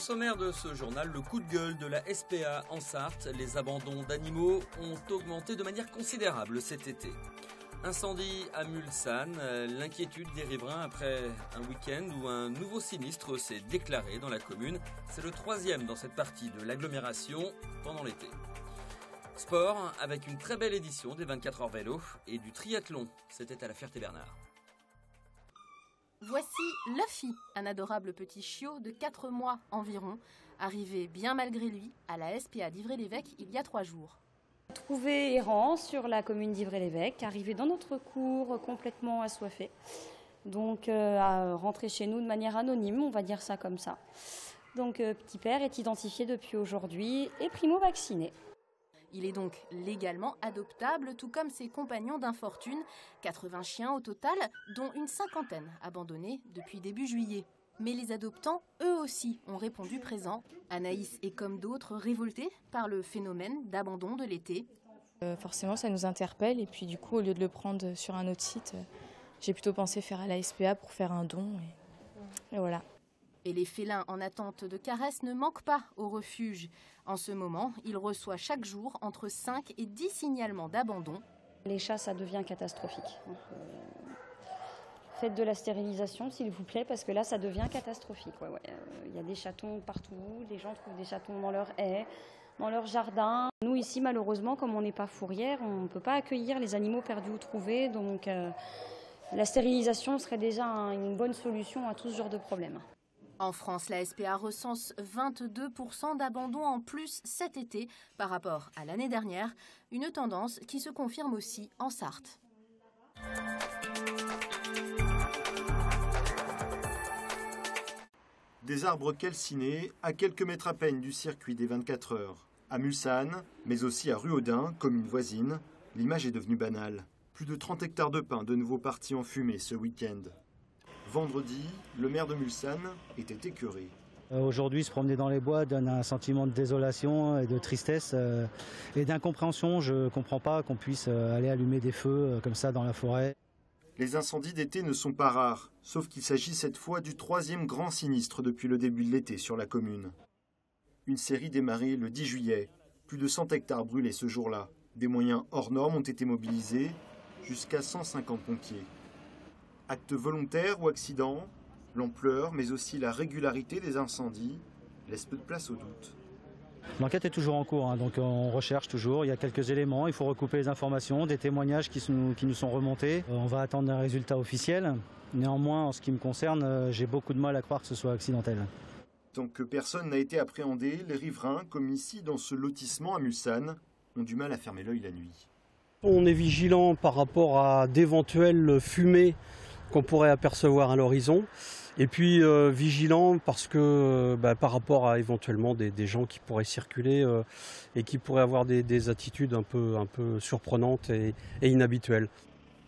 sommaire de ce journal, le coup de gueule de la SPA en Sarthe. Les abandons d'animaux ont augmenté de manière considérable cet été. Incendie à Mulsanne, l'inquiétude des riverains après un week-end où un nouveau sinistre s'est déclaré dans la commune. C'est le 3e dans cette partie de l'agglomération pendant l'été. Sport avec une très belle édition des 24 heures vélo et du triathlon. C'était à la Ferté-Bernard. Voici Luffy, un adorable petit chiot de 4 mois environ, arrivé bien malgré lui à la SPA d'Ivry-l'Évêque il y a 3 jours. Trouvé errant sur la commune d'Ivry-l'Évêque, arrivé dans notre cour complètement assoiffé. Donc à rentrer chez nous de manière anonyme, on va dire ça comme ça. Donc Petit Père est identifié depuis aujourd'hui et primo-vacciné. Il est donc légalement adoptable, tout comme ses compagnons d'infortune, 80 chiens au total, dont une 50aine abandonnés depuis début juillet. Mais les adoptants, eux aussi, ont répondu présents. Anaïs est comme d'autres révoltée par le phénomène d'abandon de l'été. Forcément, ça nous interpelle et puis du coup, au lieu de le prendre sur un autre site, j'ai plutôt pensé faire à la SPA pour faire un don et voilà. Et les félins en attente de caresses ne manquent pas au refuge. En ce moment, il reçoit chaque jour entre 5 et 10 signalements d'abandon. Les chats, ça devient catastrophique. Faites de la stérilisation, s'il vous plaît, parce que là, ça devient catastrophique. Y a des chatons partout, les gens trouvent des chatons dans leurs haies, dans leur jardin. Nous, ici, malheureusement, comme on n'est pas fourrière, on ne peut pas accueillir les animaux perdus ou trouvés. Donc, la stérilisation serait déjà une bonne solution à tout ce genre de problème. En France, la SPA recense 22% d'abandon en plus cet été par rapport à l'année dernière, une tendance qui se confirme aussi en Sarthe. Des arbres calcinés à quelques mètres à peine du circuit des 24 heures. À Mulsanne, mais aussi à Ruaudin, commune voisine, l'image est devenue banale. Plus de 30 hectares de pins de nouveau partis en fumée ce week-end. Vendredi, le maire de Mulsanne était écœuré. Aujourd'hui, se promener dans les bois donne un sentiment de désolation et de tristesse et d'incompréhension. Je ne comprends pas qu'on puisse aller allumer des feux comme ça dans la forêt. Les incendies d'été ne sont pas rares, sauf qu'il s'agit cette fois du 3e grand sinistre depuis le début de l'été sur la commune. Une série démarrée le 10 juillet. Plus de 100 hectares brûlés ce jour-là. Des moyens hors normes ont été mobilisés, jusqu'à 150 pompiers. Acte volontaire ou accident, l'ampleur, mais aussi la régularité des incendies laissent peu de place au doute. L'enquête est toujours en cours, donc on recherche toujours. Il y a quelques éléments, il faut recouper les informations, des témoignages qui nous sont remontés. On va attendre un résultat officiel. Néanmoins, en ce qui me concerne, j'ai beaucoup de mal à croire que ce soit accidentel. Tant que personne n'a été appréhendé, les riverains, comme ici dans ce lotissement à Mulsanne, ont du mal à fermer l'œil la nuit. On est vigilant par rapport à d'éventuelles fumées qu'on pourrait apercevoir à l'horizon. Et puis vigilant parce que par rapport à éventuellement des gens qui pourraient circuler et qui pourraient avoir des attitudes un peu surprenantes et inhabituelles.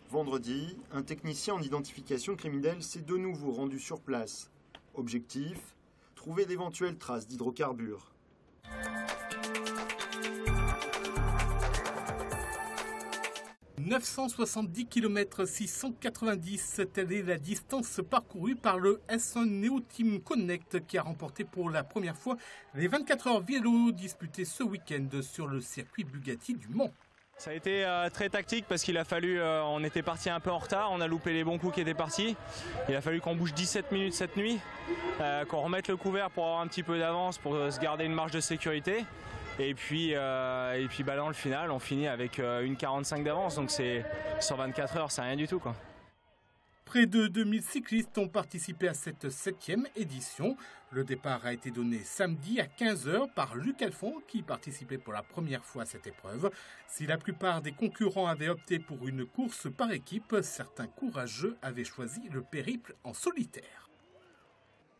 Vendredi, un technicien en identification criminelle s'est de nouveau rendu sur place. Objectif, trouver d'éventuelles traces d'hydrocarbures. « 970 km 690, telle est la distance parcourue par le S1 Neo Team Connect qui a remporté pour la première fois les 24 heures vélo disputées ce week-end sur le circuit Bugatti du Mans. Ça a été très tactique parce qu'il a fallu, on était parti un peu en retard, on a loupé les bons coups qui étaient partis. Il a fallu qu'on bouge 17 minutes cette nuit, qu'on remette le couvert pour avoir un petit peu d'avance, pour se garder une marge de sécurité. Et puis dans le final, on finit avec une 45 d'avance, donc c'est sur 24 heures, c'est rien du tout, quoi. Près de 2000 cyclistes ont participé à cette 7e édition. Le départ a été donné samedi à 15 h par Luc Alphon qui participait pour la première fois à cette épreuve. Si la plupart des concurrents avaient opté pour une course par équipe, certains courageux avaient choisi le périple en solitaire.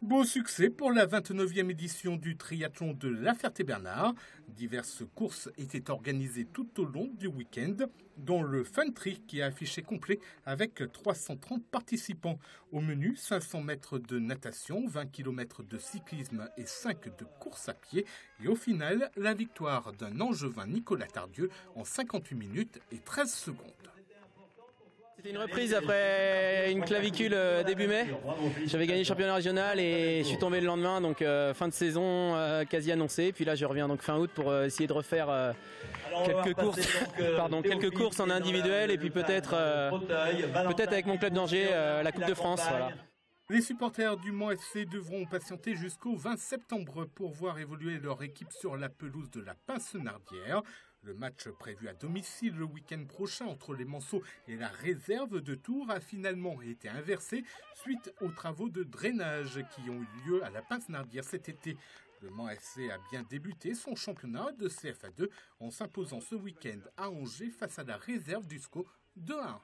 Beau succès pour la 29e édition du triathlon de La Ferté-Bernard. Diverses courses étaient organisées tout au long du week-end, dont le Fun Tri qui a affiché complet avec 330 participants. Au menu, 500 mètres de natation, 20 km de cyclisme et 5 de course à pied. Et au final, la victoire d'un Angevin Nicolas Tardieu en 58 minutes et 13 secondes. C'était une reprise après une clavicule début mai. J'avais gagné le championnat régional et je suis tombé le lendemain, donc fin de saison quasi annoncée. Puis là je reviens donc fin août pour essayer de refaire quelques courses en individuel et puis peut-être avec mon club d'Angers la Coupe de France. Voilà. Les supporters du Mans FC devront patienter jusqu'au 20 septembre pour voir évoluer leur équipe sur la pelouse de la Pincenardière. Le match prévu à domicile le week-end prochain entre les Manceaux et la réserve de Tours a finalement été inversé suite aux travaux de drainage qui ont eu lieu à la Pincenardière cet été. Le Mans FC a bien débuté son championnat de CFA2 en s'imposant ce week-end à Angers face à la réserve du SCO 2-1.